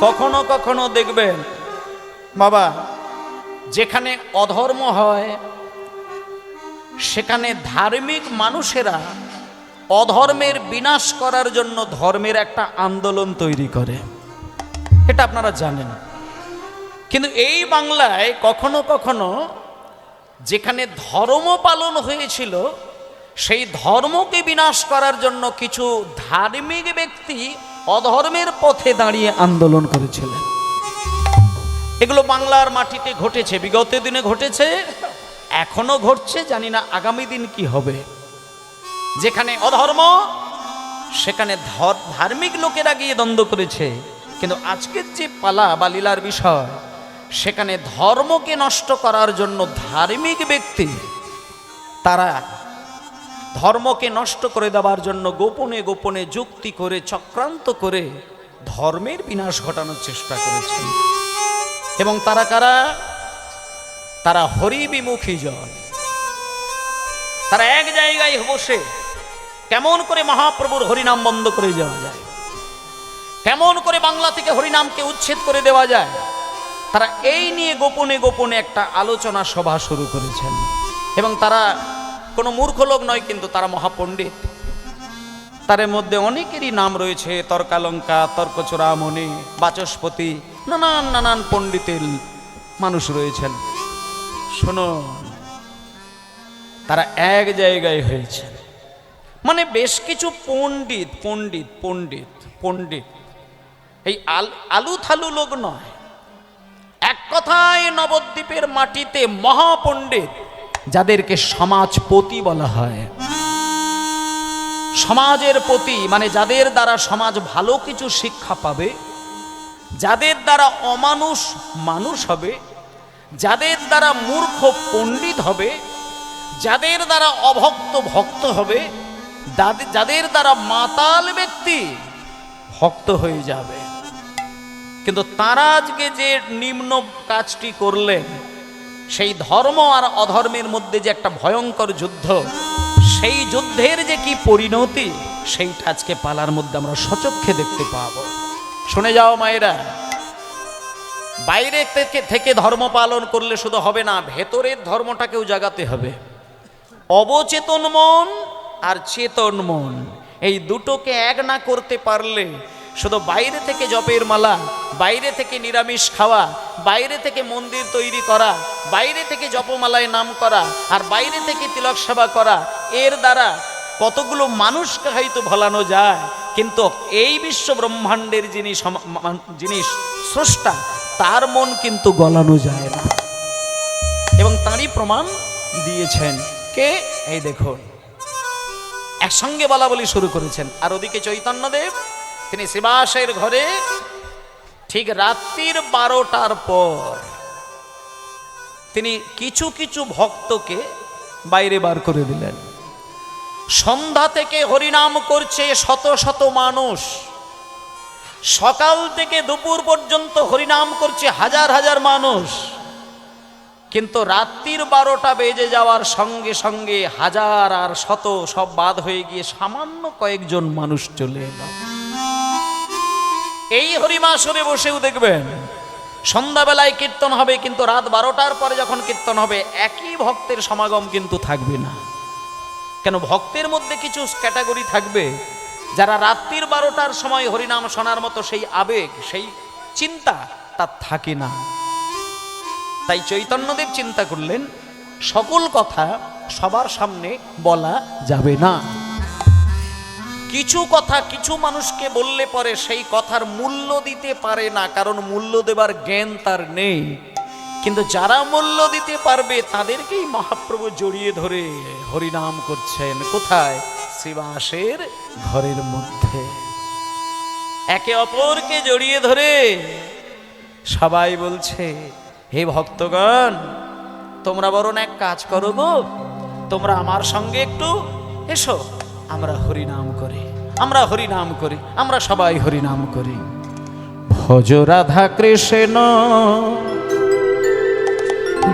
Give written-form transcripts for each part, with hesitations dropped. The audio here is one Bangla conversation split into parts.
কখনো কখনো দেখবেন বাবা, যেখানে অধর্ম হয় সেখানে ধার্মিক মানুষেরা অধর্মের বিনাশ করার জন্য ধর্মের একটা আন্দোলন তৈরি করে, এটা আপনারা জানেন। কিন্তু এই বাংলায় কখনো কখনো যেখানে ধর্ম পালন হয়েছিল সেই ধর্মকে বিনাশ করার জন্য কিছু ধার্মিক ব্যক্তি অধর্মের পথে দাঁড়িয়ে আন্দোলন করেছিলেন। এগুলো বাংলার মাটিতে ঘটেছে, বিগত দিনে ঘটেছে, এখনো ঘটছে, জানি না আগামী দিন কি হবে। যেখানে অধর্ম সেখানে ধার্মিক লোকেরা গিয়ে দ্বন্দ্ব করেছে। কিন্তু আজকের যে পালা বা লীলার বিষয়, সেখানে ধর্মকে নষ্ট করার জন্য ধার্মিক ব্যক্তি তারা ধর্মকে নষ্ট করে দেওয়ার জন্য গোপনে গোপনে যুক্তি করে চক্রান্ত করে ধর্মের বিনাশ ঘটানোর চেষ্টা করেছেন। এবং তারা কারা? তারা হরিবিমুখী জন। তারা এক জায়গায় বসে কেমন করে মহাপ্রভুর হরিনাম বন্ধ করে দেওয়া যায়, কেমন করে বাংলা থেকে হরিনামকে উচ্ছেদ করে দেওয়া যায়, তারা এই নিয়ে গোপনে গোপনে একটা আলোচনা সভা শুরু করেছেন। এবং তারা কোনো মূর্খ লোক নয়, কিন্তু তারা মহাপণ্ডিত। তার মধ্যে অনেকেরই নাম রয়েছে, তর্কালঙ্কা, তর্কচূড়ামণি, বাচস্পতি, নানান নানান পণ্ডিতের মানুষ রয়েছেন। শোনো, তারা এক জায়গায় হয়েছে, মানে বেশ কিছু পণ্ডিত পণ্ডিত পণ্ডিত পণ্ডিত এই আলু থালু লোক নয়, এক কথায় নবদ্বীপের মাটিতে মহাপণ্ডিত, যাদেরকে সমাজপতি বলা হয়। সমাজের পতি মানে যাদের দ্বারা সমাজ ভালো কিছু শিক্ষা পাবে, যাদের দ্বারা অমানুষ মানুষ হবে, যাদের দ্বারা মূর্খ পণ্ডিত হবে, যাদের দ্বারা অভক্ত ভক্ত হবে, যাদের দ্বারা মাতাল ব্যক্তি ভক্ত হয়ে যাবে। কিন্তু তারা আজকে যে নিম্ন কাজটি করলেন, সেই ধর্ম আর অধর্মের মধ্যে যে একটা ভয়ঙ্কর যুদ্ধ, সেই যুদ্ধের যে কি পরিণতি, সেইটা আজকে পালার মধ্যে আমরা সচক্ষে দেখতে পাব। শুনে যাও মায়েরা, বাইরে থেকে ধর্ম পালন করলে শুধু হবে না, ভেতরের ধর্মটাকেও জাগাতে হবে। অবচেতন মন আর চেতন মন, এই দুটোকে এক না করতে পারলে শুধু বাইরে থেকে জপের মালা, বাইরে থেকে নিরামিষ খাওয়া, বাইরে থেকে মন্দির তৈরি করা, বাইরে থেকে জপমালায় নাম করা, আর বাইরে থেকে তিলক সেবা করা, এর দ্বারা কতগুলো মানুষকে হয়তো ভোলানো যায়, কিন্তু এই বিশ্ব ব্রহ্মাণ্ডের যিনি স্রষ্টা, তার মন কিন্তু গলানো যায় না। এবং তারই প্রমাণ দিয়েছেন কে? এই দেখুন, একসঙ্গে বলা বলি শুরু করেছেন। আর ওদিকে চৈতন্যদেব, তিনি শ্রীবাসের ঘরে ঠিক রাত্রির 12টার পর তিনি কিছু কিছু ভক্তকে বাইরে বার করে দিলেন। সন্ধ্যা থেকে হরিনাম করছে শত শত মানুষ, সকাল থেকে দুপুর পর্যন্ত হরিনাম করছে হাজার হাজার মানুষ, কিন্তু রাত্রির 12টা বেজে যাওয়ার সঙ্গে সঙ্গে হাজার আর শত সব বাদ হয়ে গিয়ে সামান্য কয়েকজন মানুষ চলে এলো। এই হরিমাসরে বসেও দেখবেন সন্ধ্যাবেলায় কীর্তন হবে, কিন্তু রাত 12টার পরে যখন কীর্তন হবে একই ভক্তের সমাগম কিন্তু থাকবে না। কেন? ভক্তের মধ্যে কিছু ক্যাটাগরি থাকবে যারা রাত্রির 12টার সময় হরিনাম শোনার মতো সেই আবেগ, সেই চিন্তা তার থাকে না। তাই চৈতন্যদেব চিন্তা করলেন, সকল কথা সবার সামনে বলা যাবে না। কিছু কথা কিছু মানুষকে বললে পরে সেই কথার মূল্য দিতে পারে না, কারণ মূল্য দেবার জ্ঞান তার নেই। কিন্তু যারা মূল্য দিতে পারবে তাদেরকেই মহাপ্রভু জড়িয়ে ধরে হরিনাম করছেন। কোথায়? শ্রীবাসের ঘরের মধ্যে একে অপরকে জড়িয়ে ধরে সবাই বলছে, হে ভক্তগণ, তোমরা বরং এক কাজ করো গো, তোমরা আমার সঙ্গে একটু এসো, আমরা হরিনাম করি, আমরা হরিনাম করি, আমরা সবাই হরিনাম করি। ভজ রাধা কৃষ্ণ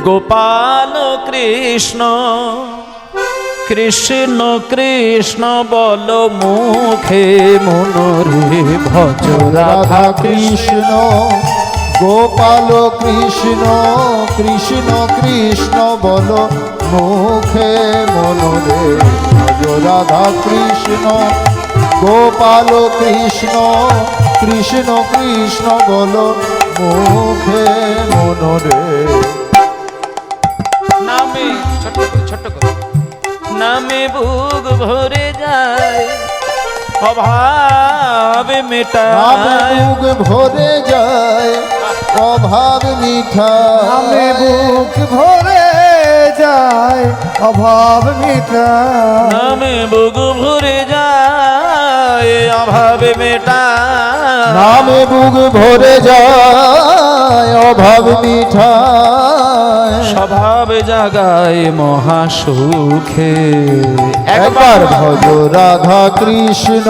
গোপাল কৃষ্ণ কৃষ্ণ কৃষ্ণ বল মুখে মনরে ভজ রাধা কৃষ্ণ গোপাল কৃষ্ণ কৃষ্ণ কৃষ্ণ বল মুখে মনরে ভজ রাধা কৃষ্ণ গোপাল কৃষ্ণ কৃষ্ণ কৃষ্ণ বল মুখে মনরে। নামে ছোট্ট করে নামে বুক ভরে যায় অভাব মেটায় বুক ভরে যায় অভাব মিঠায় নামে বুক ভরে যায় অভাব মিটায় নামে বুক ভরে যায় অভাব মেটায় নামে বুক ভরে যায় অভাব মিঠায় স্বভাব জাগায় মহাসুখে একবার ভজ রাধা কৃষ্ণ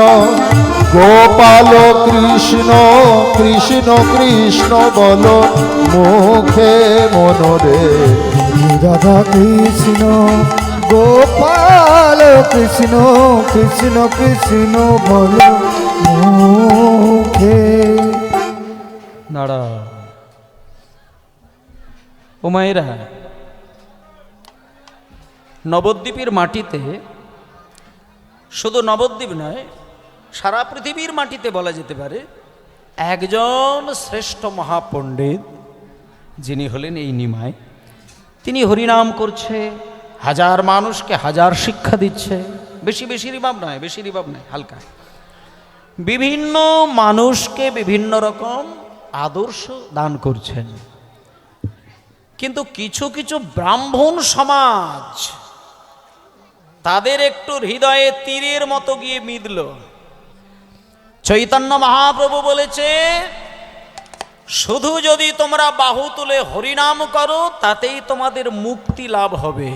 গোপাল কৃষ্ণ কৃষ্ণ কৃষ্ণ বল মুখে মনরে রাধা কৃষ্ণ গোপাল কৃষ্ণ কৃষ্ণ কৃষ্ণ বল মুখে। নাড়া ও মায়েরা, নবদ্বীপের মাটিতে, শুধু নবদ্বীপ নয় সারা পৃথিবীর মাটিতে বলা যেতে পারে একজন শ্রেষ্ঠ মহাপণ্ডিত যিনি হলেন এই নিমাই। তিনি হরিনাম করছে, হাজার মানুষকে হাজার শিক্ষা দিচ্ছে, বেশি রিবাব নয় হালকা, বিভিন্ন মানুষকে বিভিন্ন রকম আদর্শ দান করছেন। কিন্তু কিছু কিছু ব্রাহ্মণ সমাজ তাদের একটু হৃদয়ে তীরের মতো গিয়ে মিদল। চৈতন্য মহাপ্রভু বলেছে, শুধু যদি তোমরা বাহু তুলে হরিনাম করো তাতেই তোমাদের মুক্তি লাভ হবে,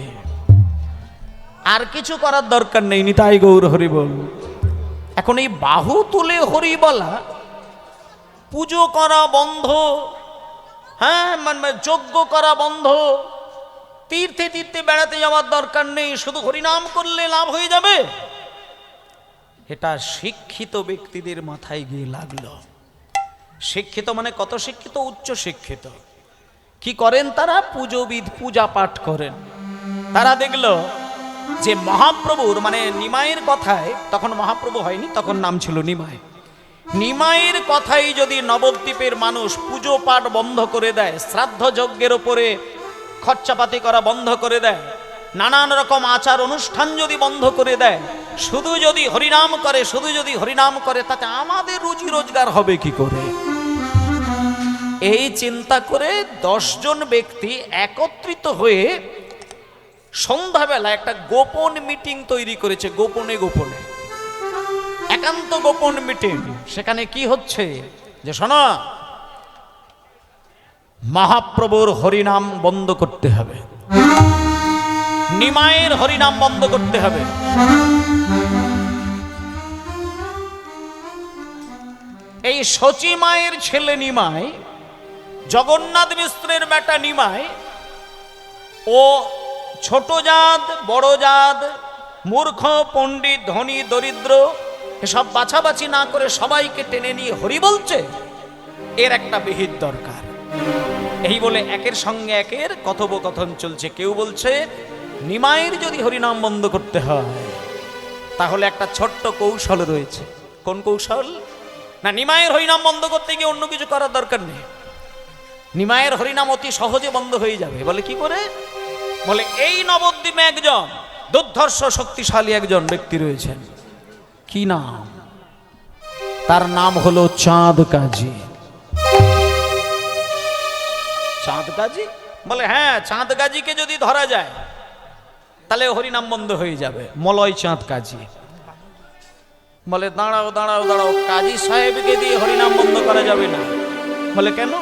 আর কিছু করার দরকার নেই। নিতাই গৌর হরি বল। এখন এই বাহু তুলে হরি বলা, পুজো করা বন্ধ, হ্যাঁ মানে যজ্ঞ করা বন্ধ, তীর্থে তীর্থে বেড়াতে যাওয়ার দরকার নেই, শুধু হরিনাম করলে লাভ হয়ে যাবে, এটা শিক্ষিত ব্যক্তিদের মাথায় গিয়ে লাগলো। শিক্ষিত মানে কত শিক্ষিত? উচ্চ শিক্ষিত। কি করেন তারা? পুজোবিদ, পূজা পাঠ করেন। তারা দেখলো যে মহাপ্রভুর মানে নিমাইয়ের কথায়, তখন মহাপ্রভু হয়নি, তখন নাম ছিল নিমাই, নিমাইয়ের কথাই যদি নবদ্বীপের মানুষ পুজো পাঠ বন্ধ করে দেয়, শ্রাদ্ধ যজ্ঞের ওপরে খরচাপাতি করা বন্ধ করে দেয়, নানান রকম আচার অনুষ্ঠান যদি বন্ধ করে দেয়, শুধু যদি হরিনাম করে তাতে আমাদের রুজি রোজগার হবে কি করে? এই চিন্তা করে 10 জন ব্যক্তি একত্রিত হয়ে সন্ধ্যাবেলা একটা গোপন মিটিং তৈরি করেছে। গোপনে একান্ত গোপন মিটিং। সেখানে কি হচ্ছে যে শোনো, মহাপ্রভুর হরিনাম বন্ধ করতে হবে, নিমাইয়ের হরিনাম বন্ধ করতে হবে। এই শচী মায়ের ছেলে নিমাই, জগন্নাথ মিশ্রের বেটা নিমাই, ও ছোট জাত বড় জাত, মূর্খ পণ্ডিত ধনী দরিদ্র এসব বাছাবাছি না করে সবাইকে টেনে নিয়ে হরি বলছে, এর একটা বিহিত দরকার। এই বলে একের সঙ্গে একের কথোপকথন চলছে। কেউ বলছে নিমাইয়ের যদি হরিনাম বন্ধ করতে হয় তাহলে একটা ছোট্ট কৌশল রয়েছে। কোন কৌশল? না, নিমাইয়ের হরিনাম বন্ধ করতে গিয়ে অন্য কিছু করার দরকার নেই, নিমাইয়ের হরিনাম অতি সহজে বন্ধ হয়ে যাবে। বলে কি করে? বলে এই নবদ্বীপে একজন দুর্ধর্ষ শক্তিশালী একজন ব্যক্তি রয়েছেন। কি নাম? তার নাম হলো চাঁদ কাজী। চাঁদ কাজী? বলে হ্যাঁ, চাঁদ কাজীকে যদি ধরা যায় তাহলে হরিনাম বন্ধ হয়ে যাবে। মলয় চাঁদ কাজী। বলে দাঁড়াও, কাজী সাহেবকে দিয়ে হরিনাম বন্ধ করা যাবে না। বলে কেন?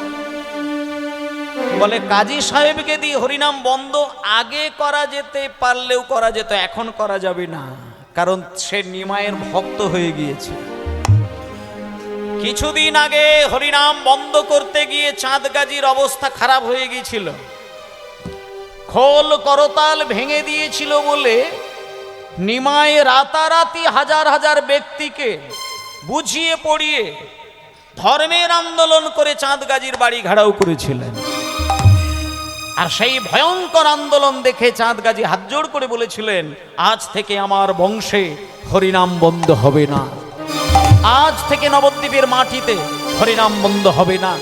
বলে কাজী সাহেবকে দিয়ে হরিনাম বন্ধ আগে করা যেতে পারলেও করা যেত, এখন করা যাবে না, কারণ সে নিমাইয়ের ভক্ত হয়ে গিয়েছে। কিছুদিন আগে হরিনাম বন্ধ করতে গিয়ে চাঁদ গাজীর অবস্থা খারাপ হয়ে গিয়েছিল, খোল করতাল ভেঙে দিয়েছিল বলে নিমাই রাতারাতি হাজার হাজার ব্যক্তিকে বুঝিয়ে পড়িয়ে ধর্মের আন্দোলন করে চাঁদগাজীর বাড়ি ঘেরাও করেছিলেন। আর সেই ভয়ঙ্কর আন্দোলন দেখে চাঁদগাজী হাতজোড় করে বলেছিলেন, আজ থেকে আমার বংশে হরিনাম বন্ধ হবে না, আজ থেকে নবদ্বীপের মাটিতে হরিনাম বন্ধ হবে না।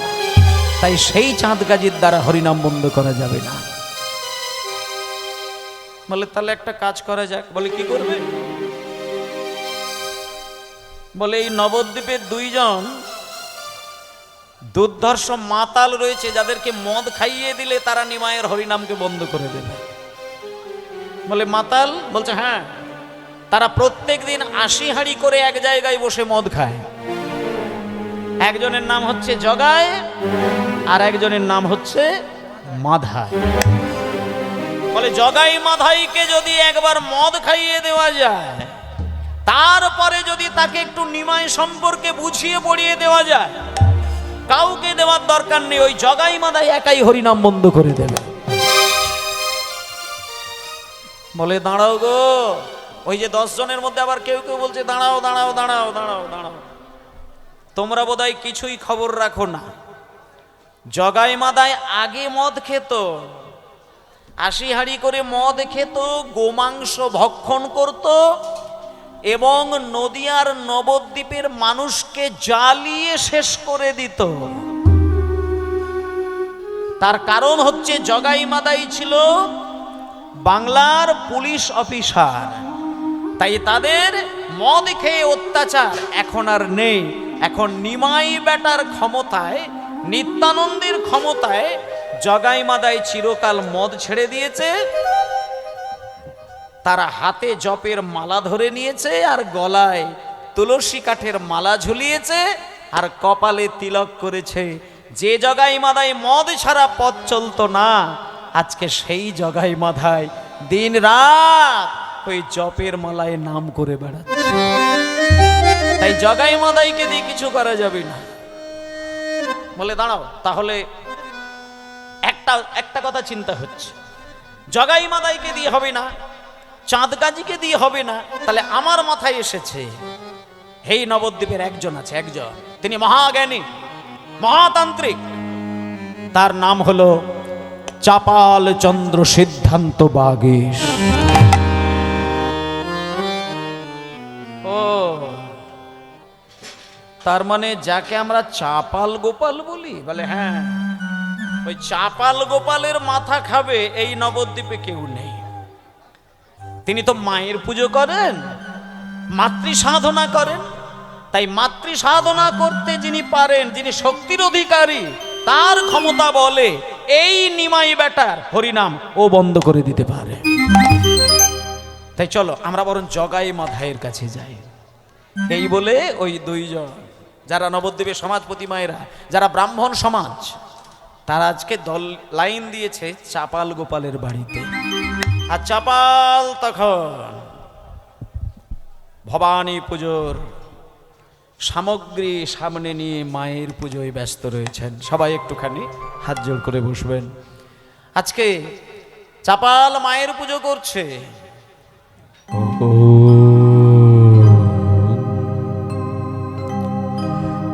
তাই সেই চাঁদগাজীর দ্বারা হরিনাম বন্ধ করা যাবে না। বলে তাহলে একটা কাজ করা যাক। বলে কি করবে? বলে এই নবদ্বীপের দুইজন দুর্ধর্ষ মাতাল রয়েছে, যাদেরকে মদ খাইয়ে দিলে তারা নিমাইয়ের হরিনামকে বন্ধ করে দেবে। বলে মাতাল? বলছে হ্যাঁ। তারা প্রত্যেক দিন 80 হাঁড়ি করে এক জায়গায় বসে মদ খায়। একজনের নাম হচ্ছে জগায় আর একজনের নাম হচ্ছে মাধায়। বলে জগাই মাধাইকে যদি একবার মদ খাইয়ে দেওয়া যায়, তারপরে যদি তাকে একটু নিমাই সম্পর্কে বুঝিয়ে পড়িয়ে দেওয়া যায়, কাউকে দেওয়ার দরকার নেই, ওই জগাই মাধাই একাই হরিনাম বন্ধ করে দেবে। বলে দাঁড়াও গো, ওই যে 10 জনের মধ্যে আবার কেউ কেউ বলছে দাঁড়াও দাঁড়াও দাঁড়াও দাঁড়াও দাঁড়াও, তোমরা বোধহয় কিছুই খবর রাখো না। জগাই মাধাই আগে মদ খেত, 80 হাঁড়ি করে মদ খেত, গোমাংস ভক্ষণ করত এবং নদিয়ার নবদ্বীপের মানুষকে জ্বালিয়ে শেষ করে দিত। তার কারণ হচ্ছে জগাই মাধাই ছিল বাংলার পুলিশ অফিসার, তাই তাদের মদ খেয়ে অত্যাচার এখন আর নেই। এখন নিমাই বেটার ক্ষমতায়, নিত্যানন্দের ক্ষমতায় জগাই মাধাই চিরকাল মদ ছেড়ে দিয়েছে। তারা হাতে জপের মালা ধরে নিয়েছে আর গলায় তুলসী কাঠের মালা ঝুলিয়েছে আর কপালে তিলক করেছে। যে জগাই মাধাই মদ ছাড়া পথ চলতো না, আজকে সেই জগাই মাধাই দিন রাত ওই জপের মালায় নাম করে বেড়াচ্ছে। তাই জগাই মাধাইকে দিয়ে কিছু করা যাবে না। বলে দাঁড়াও, তাহলে একটা কথা চিন্তা হচ্ছে, জগাই মাধাইকে দিয়ে হবে না, চাঁদগাজীকে দিয়ে হবে না, তাহলে আমার মাথায় এসেছে এই নবদ্বীপের একজন আছে, একজন, তিনি মহাজ্ঞানী মহাতান্ত্রিক, তার নাম হলো চাপাল চন্দ্র সিদ্ধান্ত বাগীশ। ও তার মানে যাকে আমরা চাপাল গোপাল বলি? বলে হ্যাঁ, ওই চাপাল গোপালের মাথা খাবে এই নবদ্বীপে কেউ নেই। তিনি তো মায়ের পুজো করেন, মাতৃ সাধনা করেন, তাই মাতৃ সাধনা করতে যিনি পারেন, যিনি শক্তির অধিকারী, তার ক্ষমতা বলে এই নিমাই বেটার হরিনাম ও বন্ধ করে দিতে পারে। তাই চলো আমরা বরং জগাই মাধাইয়ের কাছে যাই। এই বলে ওই দুইজন যারা নবদ্বীপের সমাজপতি মায়েরা, যারা ব্রাহ্মণ সমাজ, তারা আজকে দল লাইন দিয়েছে চাপাল গোপালের বাড়িতে। আর চাপাল তখন ভবানী পুজোর সামগ্রী সামনে নিয়ে মায়ের পুজোয় ব্যস্ত রয়েছেন। সবাই একটুখানি হাত জোড় করে বসবেন। আজকে চাপাল মায়ের পুজো করছে।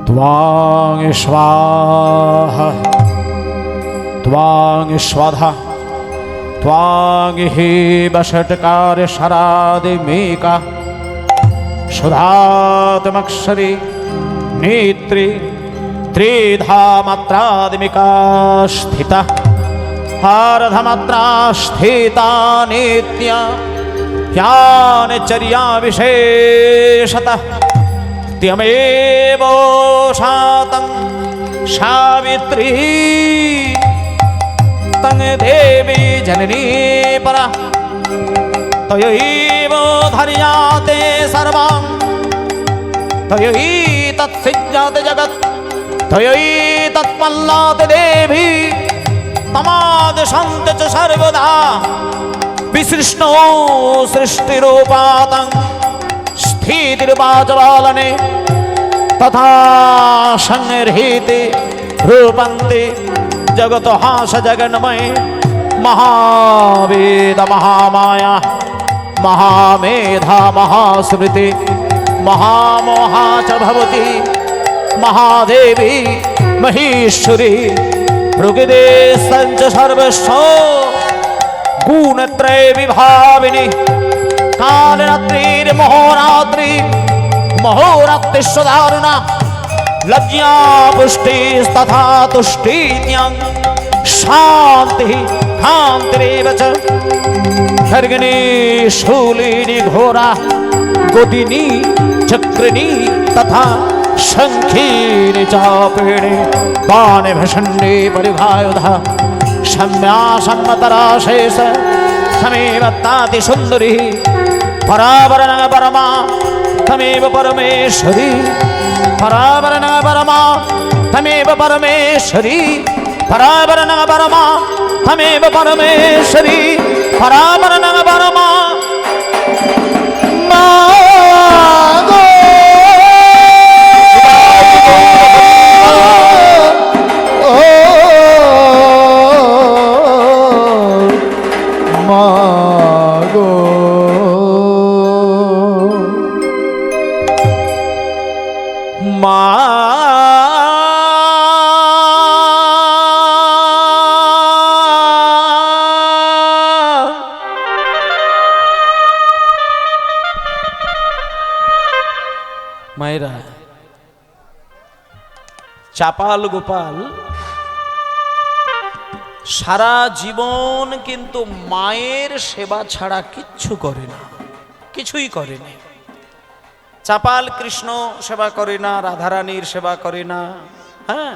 ত্বাং স্বাহা ত্বাং স্বাধা ত্বাং হি বষটকার শরাদি মেকা সুধাতমক্ষরে নেত্রে ত্রিধা মাত্রাদিমিকা স্থিতা হারধমাত্রা স্থিতা নিত্য জ্ঞানচর্या বিশেষতঃ त्यमेव शातं सावित्री तं देवी जननी परा तयैव धर्याते सर्वं तयैतत्सिद्ध्यते जगत् तयैतत्पल्लाते देवी तमादशन्ते च सर्वदा विसृष्णो सृष्टिरूपातं स्थितिर्वाचपालने तथा संहृते रूपन्ते जगत हास जगन्मय महावेद महामाया महामेधा महास्मृति महामोहा च भवति महादेवी महेश्वरी प्रकृते संच सर्वस्व गुणत्रय विभाविनी कालरात्रिर्महोरात्रि महोरात्रिस्वदारुणा लज्जा पुष्टिस्तथा तुष्टित्यं शान्तिः कान्तिरेव च खर्गिणी शूलिनी घोरा गोदिनी चक्रिणी तथा शंखीनि चापेणे बाणे भषण्डे परिभायुधा शम्या सन्मतराशेष समेव ताति सुन्दरी परावरण परमा तमेव परमेश्वरी परावरण परमा तमेव परमेश्वरी परावरण परमा तमेव परमेश्वरी परावरण परमा মায়েরা, চাপাল গোপাল সারা জীবন কিন্তু মায়ের সেবা ছাড়া কিচ্ছু করে না, কিছুই করেনি। চাপাল কৃষ্ণ সেবা করে না, রাধারানীর সেবা করে না, হ্যাঁ,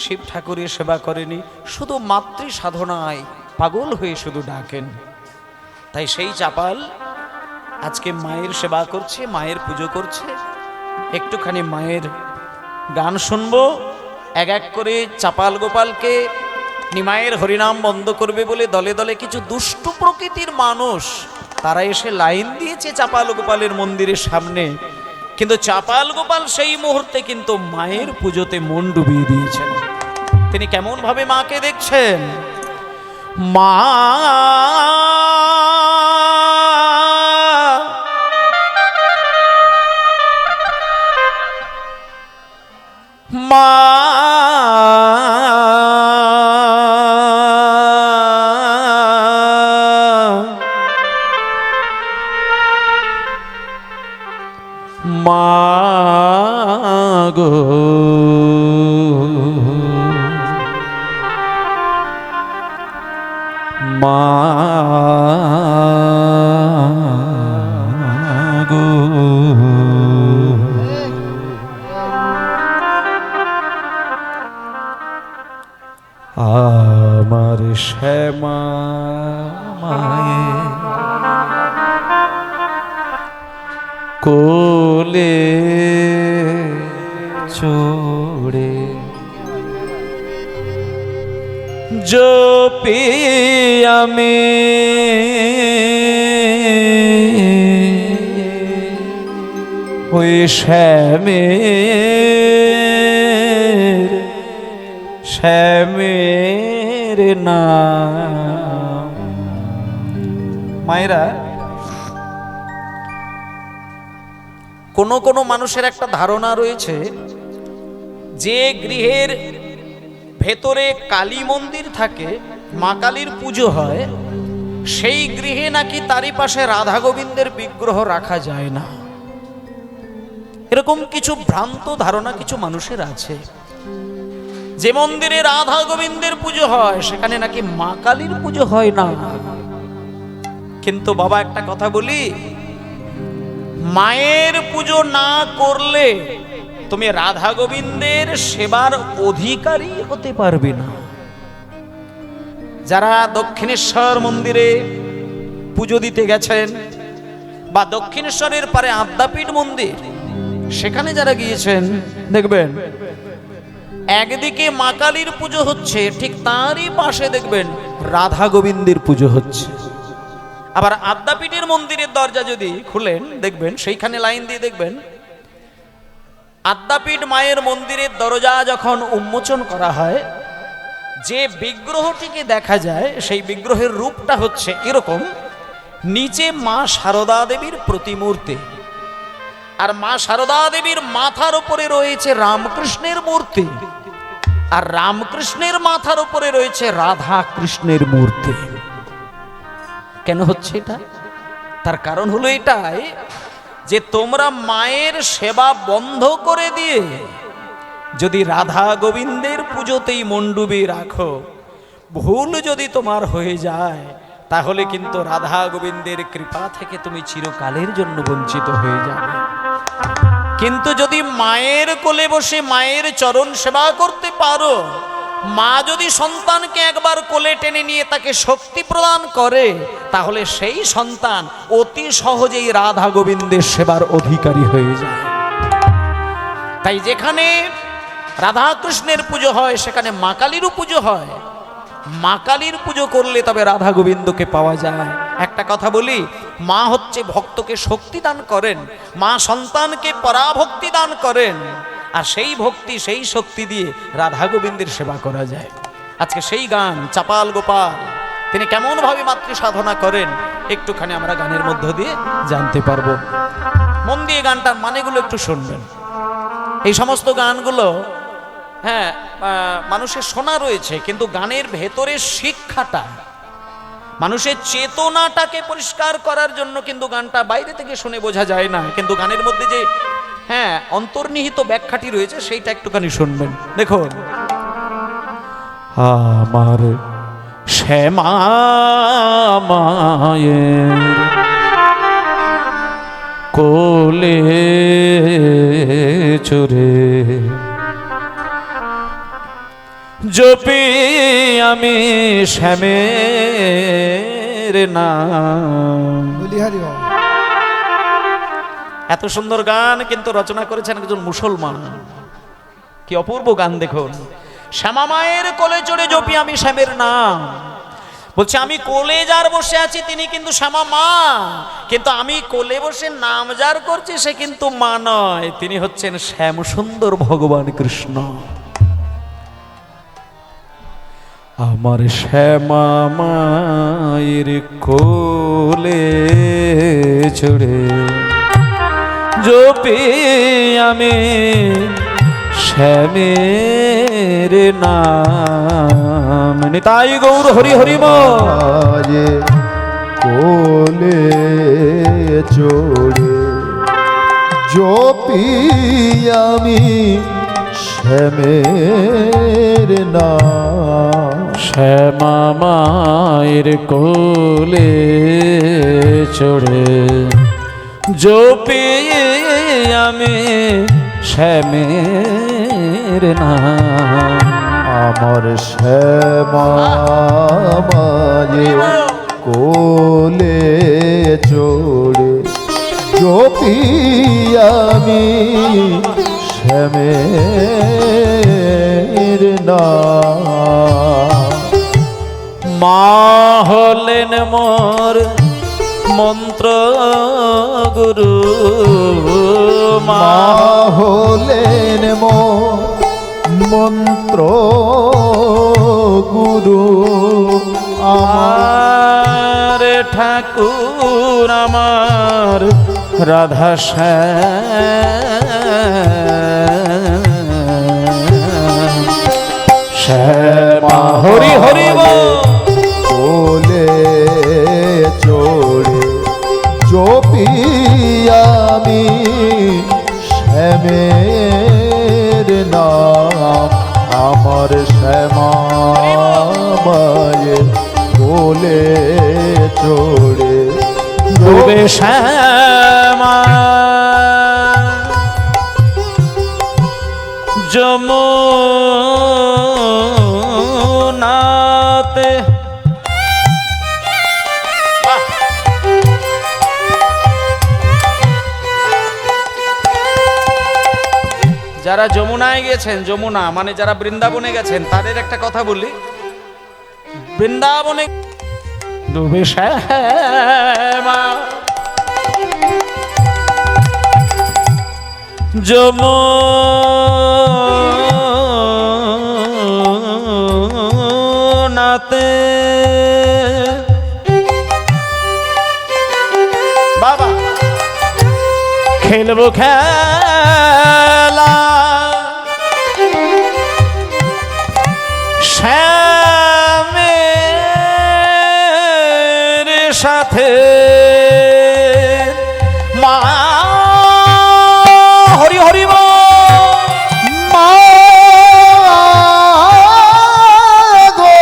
শিব ঠাকুরের সেবা করেনি, শুধু মাতৃ সাধনায় পাগল হয়ে শুধু ডাকেন। তাই সেই চাপাল আজকে মায়ের সেবা করছে, মায়ের পুজো করছে। একটুখানি মায়ের গান শুনবো। এক এক করে চাপাল গোপালকে নিমায়ের হরিনাম বন্ধ করবে বলে দলে দলে কিছু দুষ্টু প্রকৃতির মানুষ তারা এসে লাইন দিয়েছে চাপাল গোপালের মন্দিরের সামনে, কিন্তু চাপাল গোপাল সেই মুহূর্তে কিন্তু মায়ের পুজোতে মন ডুবিয়ে দিয়েছেন। তিনি কেমন ভাবে মাকে দেখছেন? মা মা গো মা গো আমার শ্যামা মায়ে কোলে চড়ে জপি আমি ওই শ্যামের নাম। মায়েরা, কোনো কোনো মানুষের একটা ধারণা রয়েছে যে গৃহের ভেতরে কালী মন্দির থাকে, মা কালীর পুজো হয়, সেই গৃহে নাকি তারই পাশে রাধা গোবিন্দের বিগ্রহ রাখা যায় না। এরকম কিছু ভ্রান্ত ধারণা কিছু মানুষের আছে। যে মন্দিরে রাধা গোবিন্দের পুজো হয় সেখানে নাকি মা কালীর পুজো হয় না। কিন্তু বাবা একটা কথা বলি, মায়ের পুজো না করলে তুমি রাধা গোবিন্দের সেবার অধিকারী হতে পারবে না। যারা দক্ষিণেশ্বর মন্দিরে পুজো দিতে গেছেন বা দক্ষিণেশ্বরের পারে আদ্যাপীঠ মন্দির, সেখানে যারা গিয়েছেন দেখবেন একদিকে মা কালীর পুজো হচ্ছে, ঠিক তারই পাশে দেখবেন রাধা গোবিন্দের পুজো হচ্ছে। আবার আদ্যাপীঠের মন্দিরের দরজা যদি খুলেন দেখবেন সেইখানে লাইন দিয়ে দেখবেন আদ্যাপীঠ মায়ের মন্দিরের দরজা যখন উন্মোচন করা হয়, যে বিগ্রহটিকে দেখা যায় সেই বিগ্রহের রূপটা হচ্ছে এরকম, নিচে মা শারদা দেবীর প্রতিমূর্তি, আর মা শারদা দেবীর মাথার উপরে রয়েছে রামকৃষ্ণের মূর্তি, আর রামকৃষ্ণের মাথার উপরে রয়েছে রাধা কৃষ্ণের মূর্তি। কেন হচ্ছে এটা? তার কারণ হলো এটাই যে তোমরা মায়ের সেবা বন্ধ করে দিয়ে যদি রাধা গোবিন্দের পুজোতেই মন ডুবিয়ে রাখো, ভুল যদি তোমার হয়ে যায়, তাহলে কিন্তু রাধা গোবিন্দের কৃপা থেকে তুমি চিরকালের জন্য বঞ্চিত হয়ে যাবে। কিন্তু যদি মায়ের কোলে বসে মায়ের চরণ সেবা করতে পারো, মা যদি সন্তানকে একবার কোলে টেনে নিয়ে তাকে শক্তি প্রদান করে, তাহলে সেই সন্তান অতি সহজেই রাধা গোবিন্দের সেবার অধিকারী হয়ে যায়। তাই যেখানে রাধা কৃষ্ণের পুজো হয় সেখানে মা কালীরও পুজো হয়। মা কালীর পুজো করলে তবে রাধা গোবিন্দকে পাওয়া যায়। একটা কথা বলি, মা হচ্ছে ভক্তকে শক্তি দান করেন, মা সন্তানকে পরাভক্তি দান করেন, আর সেই ভক্তি সেই শক্তি দিয়ে রাধা গোবিন্দের সেবা করা যায়। আজকে সেই গান চাপাল গোপাল তিনি কেমন ভাবে মাতৃ সাধনা করেন একটুখানি আমরা গানের মধ্য দিয়ে জানতে পারবো। মন দিয়ে গানটার মানেগুলো একটু শুনবেন। এই সমস্ত গানগুলো হ্যাঁ মানুষের শোনা রয়েছে, কিন্তু গানের ভেতরের শিক্ষাটা, মানুষের চেতনাটাকে পরিষ্কার করার জন্য কিন্তু গানটা বাইরে থেকে শুনে বোঝা যায় না, কিন্তু গানের মধ্যে যে হ্যাঁ অন্তর্নিহিত ব্যাখ্যাটি রয়েছে সেইটা একটুখানি শুনবেন। দেখুন, আমার শ্যামা মায়ের কোলে চড়ে জপি আমি শ্যামের নাম। বলিহারি বাবা। এত সুন্দর গান কিন্তু রচনা করেছেন একজন মুসলমান। কি অপূর্ব গান দেখুন। শ্যামা মায়ের কোলে চড়ে জপি আমি শ্যামের নাম। বলছে আমি কোলে যার বসে আছি তিনি কিন্তু শ্যামা মা, কিন্তু আমি কোলে বসে নাম যার করছি সে কিন্তু মা নয়, তিনি হচ্ছেন শ্যাম সুন্দর ভগবান কৃষ্ণ। আমার শ্যামা মায়ের কোলে চড়ে জপি আমি শ্যামের নাম। নিতাই গৌর হরি হরি মায়ে কোলে চড়ে জপি আমি শ্যামের নাম। শ্যামা মায়ের কোলে চড়ে জপি আমি শ্যামের নাম। আমার শ্যামা মায়ের কোলে চড়ে জপি আমি শ্যামের নাম। মা হলেন মোর মন্ত্র গুরু, মা হলেন মোর মন্ত্র গুরু। আমার ঠাকুর আমার রাধা শ্যামা হরি হরি কোলে চড়ে জপি আমি শ্যামের নাম। আমার শ্যামা মায়ের কোলে চড়ে ডুবে শ্যামা যমুনাতে। যারা যমুনায় গেছেন, যমুনা মানে যারা বৃন্দাবনে গেছেন, তাদের একটা কথা বলি, বৃন্দাবনে ডুবে শ্যামা যমুনাতে খেলবো খেলা শ্যামের সাথে মা হরি হরি বল। মা গো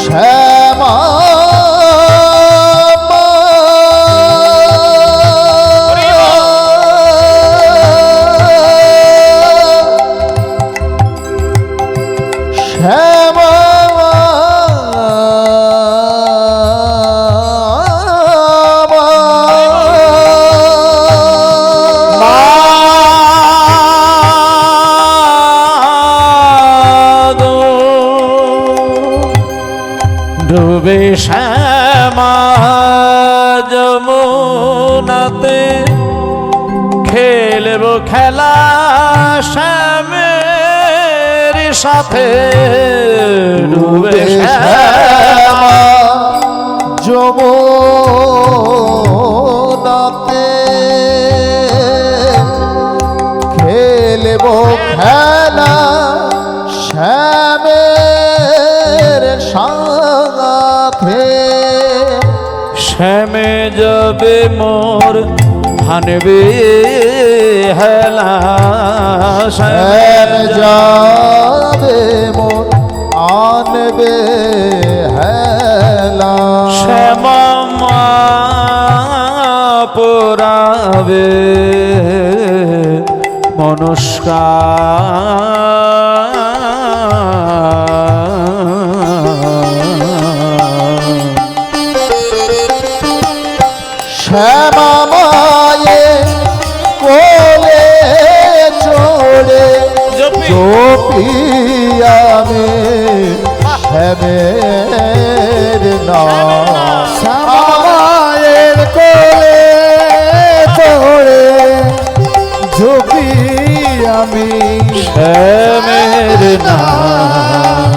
শ্যামা মা শ্যামা ডুবে শ্যামা যমুনাতে খেলবো খেলা শ্যামের সাথে ডুবে শ্যামা যমুনাতে খেলব খেলা শ্যামের সাথে শ্যামে যাবে মোর হানবে হেলা শ্যাম যাবে মোর আনবে হেলা শ্যামা মা পোড়াবে মনস্কার। শ্যামা মায়ে কোলে চড়ে জপি আমি শ্যামের নাম শ্যামা মায়ের কোলে চড়ে জপি আমি শ্যামের নাম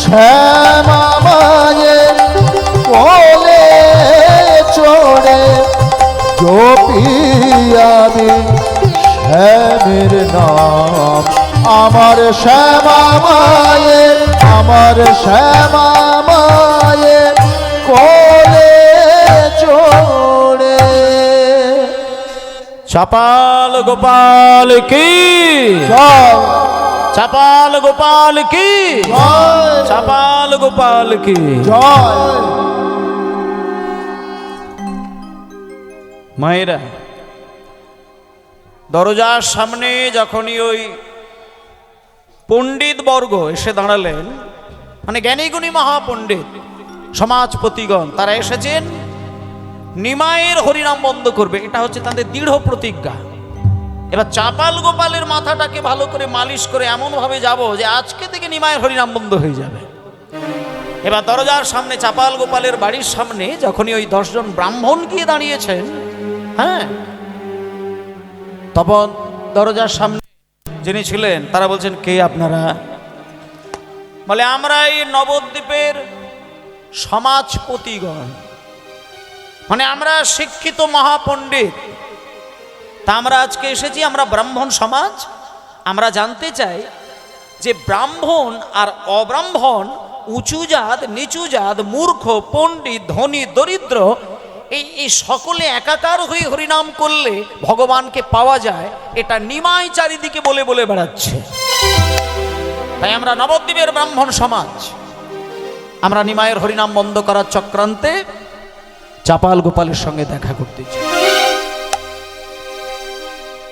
শ্যামা মায়ের কোলে চড়ে জপি আমি শ্যামের নাম আমার শ্যামা মায়ের আমার শ্যামা মায়ের কোলে চড়ে। চাপাল গোপাল কি জয় চাপাল গোপাল কি জয় চাপাল গোপাল কি জয়। মায়েরা দরজার সামনে যখনই ওই পণ্ডিত বর্গ এসে দাঁড়ালেন, মানে জ্ঞানীগুণী মহাপণ্ডিত সমাজপতিগণ, তারা এসেছেন নিমাইয়ের হরিনাম বন্ধ করবে, এটা হচ্ছে তাদের দৃঢ় প্রতিজ্ঞা। এবার চাপাল গোপালের মাথাটাকে ভালো করে মালিশ করে এমন ভাবে যাব যে আজকে থেকে নিমাইয়ের হরিনাম বন্ধ হয়ে যাবে। এবার দরজার সামনে চাপাল গোপালের বাড়ির সামনে যখনই ওই 10 জন ব্রাহ্মণ গিয়ে দাঁড়িয়েছেন, হ্যাঁ, তখন দরজার সামনে যিনি ছিলেন তারা বলছেন, কে আপনারা? বলে, আমরা এই নবদ্বীপের সমাজপতিগণ, মানে আমরা শিক্ষিত মহাপণ্ডিত, তা আমরা আজকে এসেছি, আমরা ব্রাহ্মণ সমাজ। আমরা জানতে চাই যে ব্রাহ্মণ আর অব্রাহ্মণ, উঁচু জাত নিচু জাত, মূর্খ পণ্ডিত ধনী দরিদ্র, এই সকলে একাকার হয়ে হরিনাম করলে ভগবানকে পাওয়া যায়, এটা নিমাই চারিদিকে বলে বলে বেড়াচ্ছে। তাই আমরা নবদ্বীপের ব্রাহ্মণ সমাজ, আমরা নিমাইয়ের হরিনাম বন্ধ করার চক্রান্তে চাপাল গোপালের সঙ্গে দেখা করতে চাই।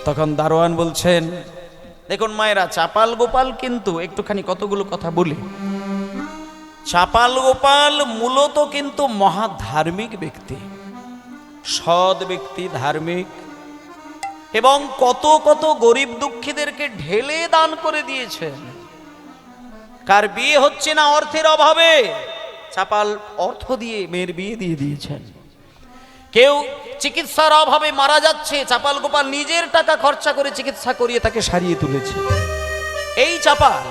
তখন দারোয়ান বলছেন, দেখুন মায়েরা, চাপাল গোপাল কিন্তু একটুখানি কতগুলো কথা বলি। চাপাল গোপাল মূলত কিন্তু মহা ধার্মিক ব্যক্তি, সৎ ব্যক্তি, ধার্মিক, এবং কত কত গরিব দুঃখীদেরকে ঢেলে দান করে দিয়েছেন। কার বিয়ে হচ্ছে না অর্থের অভাবে, চাপাল অর্থ দিয়ে মেয়ের বিয়ে দিয়ে দিয়েছেন। কেউ চিকিৎসার অভাবে মারা যাচ্ছে, চাপাল গোপাল নিজের টাকা খরচা করে চিকিৎসা করিয়ে তাকে সারিয়ে তুলেছে। এই চাপাল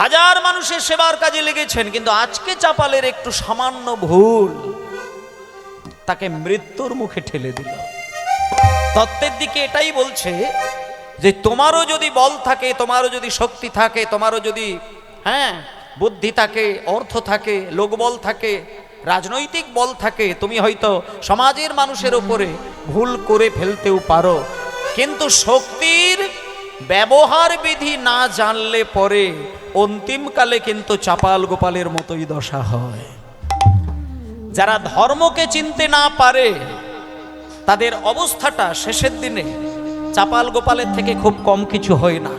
হাজার মানুষের সেবার কাজে লেগেছেন, কিন্তু আজকে চাপালের একটু সামান্য ভুল তাকে মৃত্যুর মুখে ঠেলে দিল। তত্ত্বের দিকে এটাই বলছে যে তোমারও যদি বল থাকে, তোমারও যদি শক্তি থাকে, তোমারও যদি বুদ্ধি থাকে, অর্থ থাকে, লোকবল থাকে, রাজনৈতিক বল থাকে, তুমি হয়তো সমাজের মানুষের উপরে ভুল করে ফেলতেও পারো, কিন্তু শক্তির ব্যবহার বিধি না জানলে পরে অন্তিমকালে কিন্তু চাপাল গোপালের মতোই দশা হয়। যারা ধর্মকে চিনতে না পারে তাদের অবস্থাটা শেষের দিনে চাপাল গোপালের থেকে খুব কম কিছু হয় না।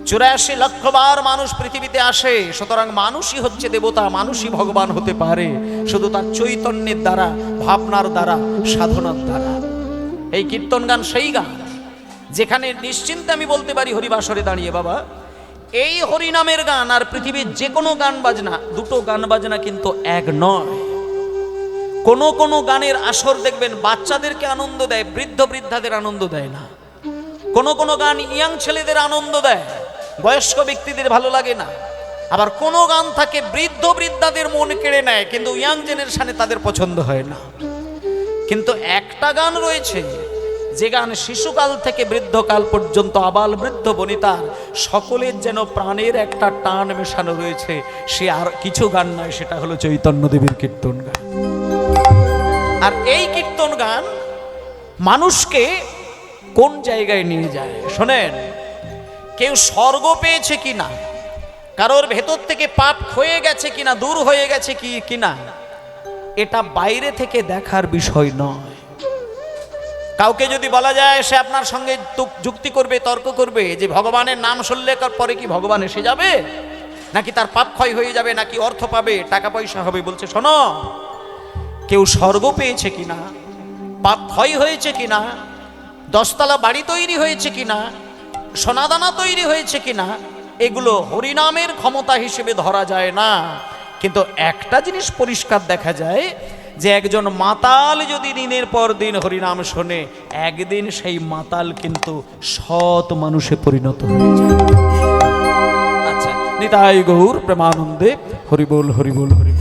84 লক্ষবার মানুষ পৃথিবীতে আসে, সুতরাং মানুষই হচ্ছে দেবতা, মানুষই ভগবান হতে পারে শুধু তার চৈতন্যের দ্বারা, ভাবনার দ্বারা, সাধনার দ্বারা। এই কীর্তন গান সেই গান যেখানে নিশ্চিন্তে আমি বলতে পারি হরিবাসরে দাঁড়িয়ে, বাবা এই হরিনামের গান আর পৃথিবীর যে কোনো গান বাজনা, দুটো গান বাজনা কিন্তু এক নয়। কোনো কোনো গানের আসর দেখবেন বাচ্চাদেরকে আনন্দ দেয়, বৃদ্ধ বৃদ্ধাদের আনন্দ দেয় না। কোনো কোনো গান ইয়াং ছেলেদের আনন্দ দেয়, বয়স্ক ব্যক্তিদের ভালো লাগে না। আবার কোনো গান থাকে বৃদ্ধ বৃদ্ধাদের মন কেড়ে নেয়, কিন্তু ইয়াং জেনারেশনে তাদের পছন্দ হয় না। কিন্তু একটা গান রয়েছে যে গান শিশুকাল থেকে বৃদ্ধকাল পর্যন্ত আবাল বৃদ্ধ বনিতার সকলের যেন প্রাণের একটা টান মেশানো রয়েছে, সে আর কিছু গান নয়, সেটা হলো চৈতন্যদেবের কীর্তন গান। আর এই কীর্তন গান মানুষকে কোন জায়গায় নিয়ে যায় শোনেন। কেউ স্বর্গ পেয়েছে কিনা, কারোর ভেতর থেকে পাপ ক্ষয়ে গেছে কিনা, দূর হয়ে গেছে কিনা, এটা বাইরে থেকে দেখার বিষয় নয়। কাউকে যদি বলা যায় সে আপনার সঙ্গে যুক্তি করবে, তর্ক করবে যে ভগবানের নাম শুনলে পরে কি ভগবান এসে যাবে, নাকি তার পাপ ক্ষয় হয়ে যাবে, নাকি অর্থ পাবে, টাকা পয়সা হবে, বলছে শোনো, কেউ স্বর্গ পেয়েছে কিনা, পাপ ক্ষয় হয়েছে কিনা, 10 তলা বাড়ি তৈরি হয়েছে কিনা, সোনাদানা তৈরি হয়েছে কিনা, এগুলো হরিনামের ক্ষমতা হিসেবে ধরা যায় না। কিন্তু একটা জিনিস পরিষ্কার দেখা যায় যে একজন মাতাল যদি দিনের পর দিন হরিনাম শোনে, একদিন সেই মাতাল কিন্তু সৎ মানুষে পরিণত হয়ে যায়। আচ্ছা, নিতাই গৌর প্রেমানন্দে হরিবোল হরিবোল হরি।